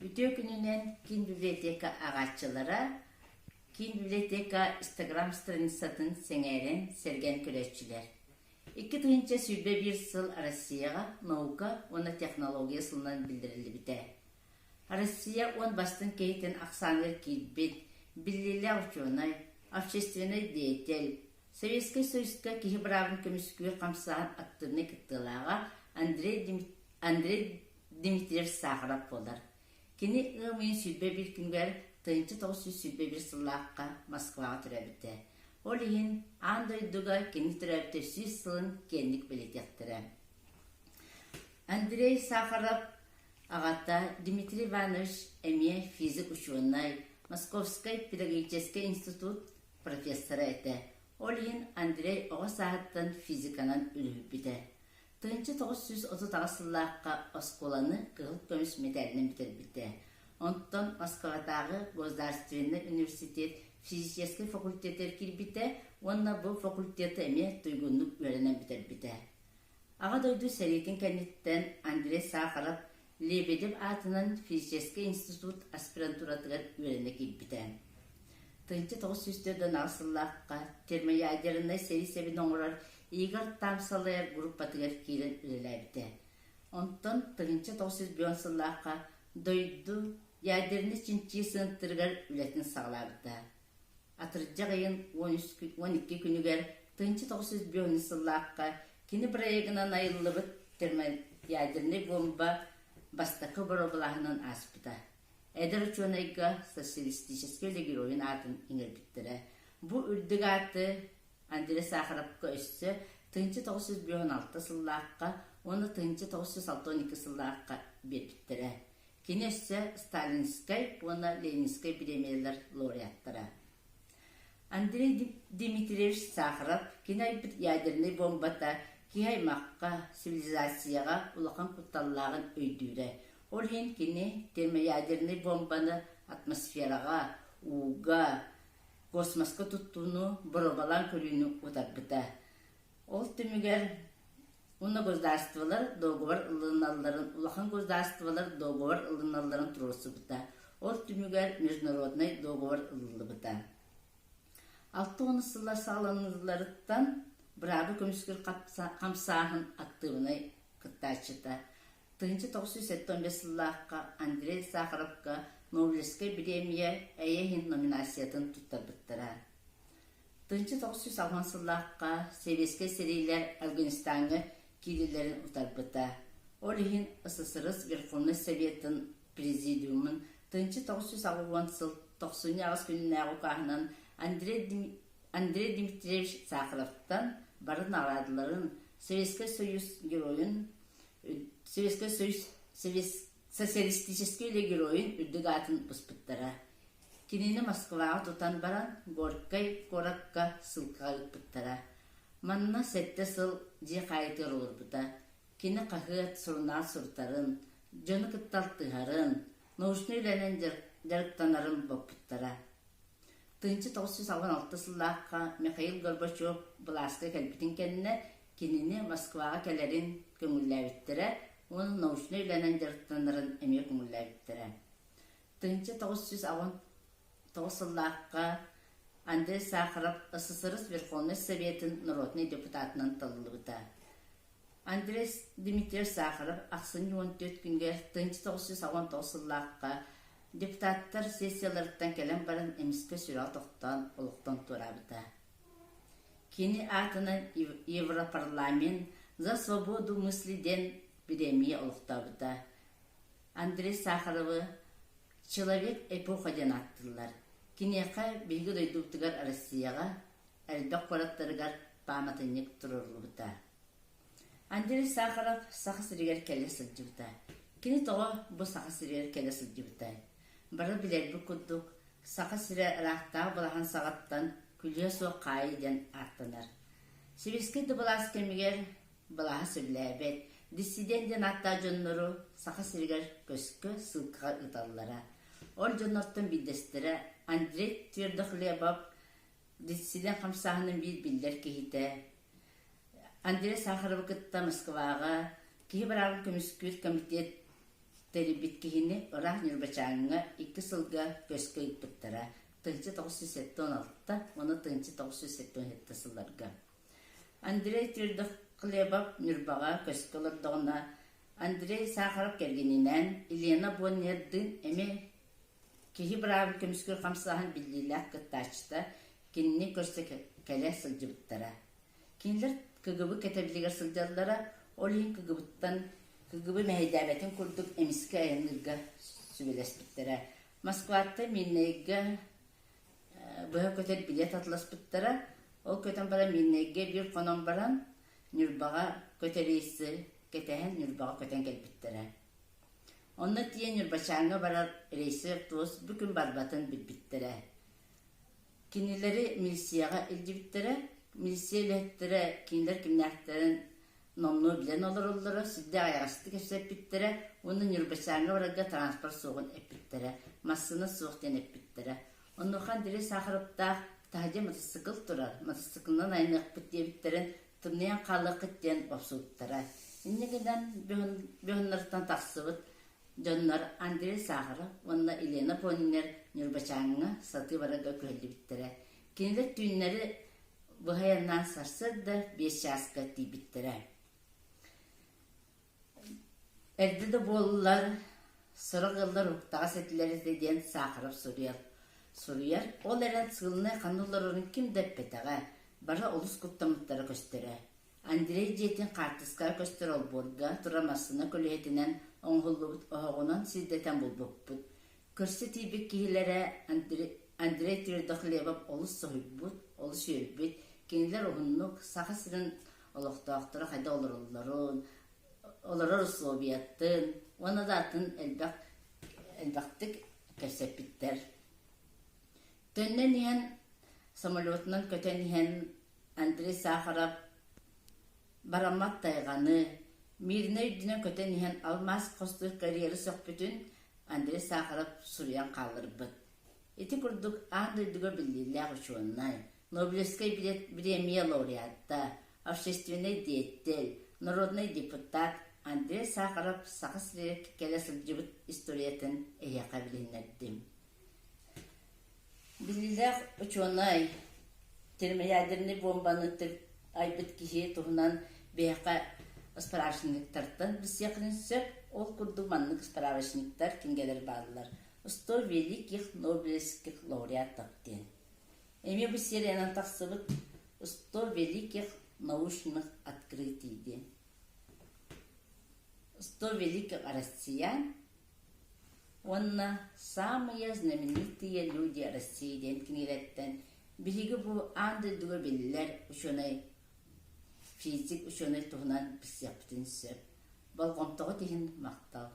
Ütü gününden Kin Biblioteka ağaççılara, Kin Biblioteka Instagram страницатын сеңерен серген күрәтчілер. 2000 сүйбе bir сыл Россияға наука, оны технология сылынан білдірілді біте. Россия он бастын кейтен ақсаныр кейтбет, білілі ученый, общественный деятель, Советский Союзға кейі бравын көміскүйі қамсаған актырны кіттілаға Андрей Дмитриев Сахаров болар. Кені ұмын сүйбе бір күнгер 1900 сүйбе бір сыллаққа Москваға түрәбіті. Ол ең андойдуға кені түрәбіті сүй сылын кенік білетектірі. Андрей Сахаров ағата Дмитрий Иванович әме физик ученый, Московский педагогический институт профессоры әті. Ол ең Андрей оға сағаттан физиканан үліп біті. 1930 сыллаққа осколаны кығылып көміс металінен бітір біті. Онтон Москвадағы Государственный университет физический факультеттер кірбіті, онна бұл факультеті әме тұйгынлық өрінен бітір біті. Аға дойду сәретін кәнеттен Андрей Сахаров Лебедев атынан физический институт аспирантуратығар өрінен кірбіті. 1900-ден асыллаққа термоядерный сері себін оңырар Игорь Тамсалайар группатығар кейлін үліләбіті. Онтон 1901 сыллаққа дойду ядерный чинчи сынтырғар үлетін сағылабыты. Атырджақ айын 12 күнігер 1901 сыллаққа кені проегінан айылыбыт термоядерный бомба бастақы бұробылағынан аспыта. Әдір ученыйға социалистический героин атын еңір біттірі. Бұл үрдіг аты Андрей Сахаровқа өсі 1916 сыллаққа, оны 1962 сыллаққа бербіттірі. Кені өсі Сталинскай, оны Ленинскай премиялар лауреаттыры. Андрей Дмитриевич Сахаров кені айбіт ядерный бомбата ки аймаққа, цивилизацияға ұлақан құтталлағын өйдірі. Ол ең кені термоядерный бомбаны атмосфераға, уға, космосқа тұттуыны бұробалан көліні ұтарбыта. Ол түмігер оны государстволар договор ылыналарын, улахан государстволар договор ылыналарын тұрысы бұта. Ол түмігер международный договор ылылы бұта. 6-10 сылла сағыланыларыттан бірабы көміскер қамсағын активынай қыттачыта. 1975 сыллаққа Андрей Сахаровқа Нобелевская премия әйехін номинациятын тұттарбыттыра. 1960 сыллаққа Советский серийлер Афганистанға келелерін ұтарбыта. Ол ең СССР Верховный Советін президиумын 1960 сыл 90 күнінәғі қағынан Андрей Дмитриевич Сахаровтан барын арадыларын Советский Союз героин социалистический героин үрдіг атын бұспыттыра. Кенені Москваға тұтан баран Горкай Коракка сылқаға үппіттіра. Манна сәтті сыл же қайтыр олыр бұта. Кені қағыт сұрына сұртарын, жоны күтталтығарын, наушны үйләнен жарықтанарын бұппыттыра. 1996 сыллаққа Михаил Горбачев Бласқа кәлбітін кәніне кенені Москваға кәлерін көңілләбіттірі, оны наушны үйләнен жарықтанарын әме көңілләбіттірі. 1999 сыллаққа Андрей Сахаров СССР Верховный Советін народный депутатынан талылы бұта. Андрей Дмитриев Сахаров ақсын 14 күнге 1999 сыллаққа депутаттар сессияларыттан кәлем барын әміскі сүрал тоқтан олықтан тұра бұта. Кені атынан Европарламент за свободу мыслиден премия олықта бұта. Андрей Сахаровы человек эпохаден аттылар. Кенеқа білгі дойдуқтығар Россияға әлбәқ қораттарығар паматынек тұрырлы бұта. Андрей Сахаров сақы сірігер кәлі сылжы бұта. Кені тоға бұл сақы сірігер кәлі сылжы бұта. Бары білер бұл күддік сақы сірі рақтағы бұлаған сағаттан күле соқ қайден артынар. Советский дұбылас кемігер бұлаға сөйләбет, диссиденден атта жонныру сақы сірігер көскі сылқыға ұталылара. Ол жоннырттың білдестірі Андрей Твердохлебов диссиден қамсағының білдер кейті. Андрей Сахаров кітті Москваға кейбір ағын көміскүйт комитет терибиткихини ора нюрбачаңга 2 сылга көскө иппиттара. Тынчы 916, оны тынчы 917 сылларга. Андрей Твердохлебов нюрбага көскө олордоғына Андрей Сахаров кергенинен Елена Боннердин эме кихи бравы көміскөр қамсағын білдейләк кыттачыта кеніне көрсе кәлі сылжыбыттара. Кенілер көгібі кәтәбілігер сылжалылара олейін көгібіттан көгібі мәйдәбетін күрдік әміскі айынырға сүбелеспіттара. Москватты миннейге бұға көтер билет атыласпыттара. Ол көтен бара миннейге бір қонон баран нүрбаға көтерейсі кетәһен нүрбаға көтен келбіттара. Онна тиен нүрбачаңға барар рейсі туыс бүкін барбатын білбіттара. Кинилери милисияға илдибиттара, милисия үлеттара, кинилер кимнәхтерін номну билен олар, сүдді аяғасты кәсіп біттара, оны нүрбачаңға барарға транспорт соғын әппіттара, массыны соқтен әппіттара. Оннухан дире Сахаровтақ тағде мотоцикл тұрар, мотоциклынан айнық біттебіттерін тұмниян қалы қыттен опсуыттара. Иннегеден бөхіннарттан тақсыбыт, Жоннар Андрей Сахаров, онна Елена Боннер нүрбачаңына саты барага көлді біттірі. Кенелер түйінлері бұғаяннан сарсырды 5 жасқа дей біттірі. Әрді болылар, сұрық ғылдар ұқтаға сәтілері деден Сахаров Сурияр, ол әрін сығылына қанулар орын кім дөппетіға, бара олыс құттамыттары көстері. Андрей жетін қартысқа көстер ол борға, тұрамасына көлетінен оңғылыбыт оғынан сіздетен болбоппыт. Көрсе тейбек кейлері Андрей Твердохлебов олыс соғыбыт, олыс өрбіт, кенелер оғыннық сақа сірін олықтақтыры қайда оларар условияттын, оны датын әлбақтық көсепіттер. Төннен ен самолетынан көтен ен Андрей Сахаров барамат тайғаны, Миріне үйдіне көтен ен алмаз қостық карьері соқ бүтін Андрей Сахаров Суриян қалыр бұд. Еті күрдік аңдыдыға білділер ұшуыннай. Нобелевская премия лауреатта, общественный деятель, народный депутат Андрей Сахаров сақыс рек келесіл жібіт историятын әйяқа білінердім. Білділер ұшуыннай термоядерный бомбаны айбыт кихе тұғынан бейқа справочниктардан біз яқын сөп, ол күрдуманлық справочниктар кенгелер бадылар. 100 великих нобелевских лауреатов ден. Эми бұл сериянан тақсыбыт 100 великих научных открытий ден. 100 великих россиян, онна самые знаменитые люди России ден кенелеттен. Білігі бұл аңды дүгі білілер үшінай физик үшінай тұғынан біз яптын сөп. Балғымтығы дейін мақтал.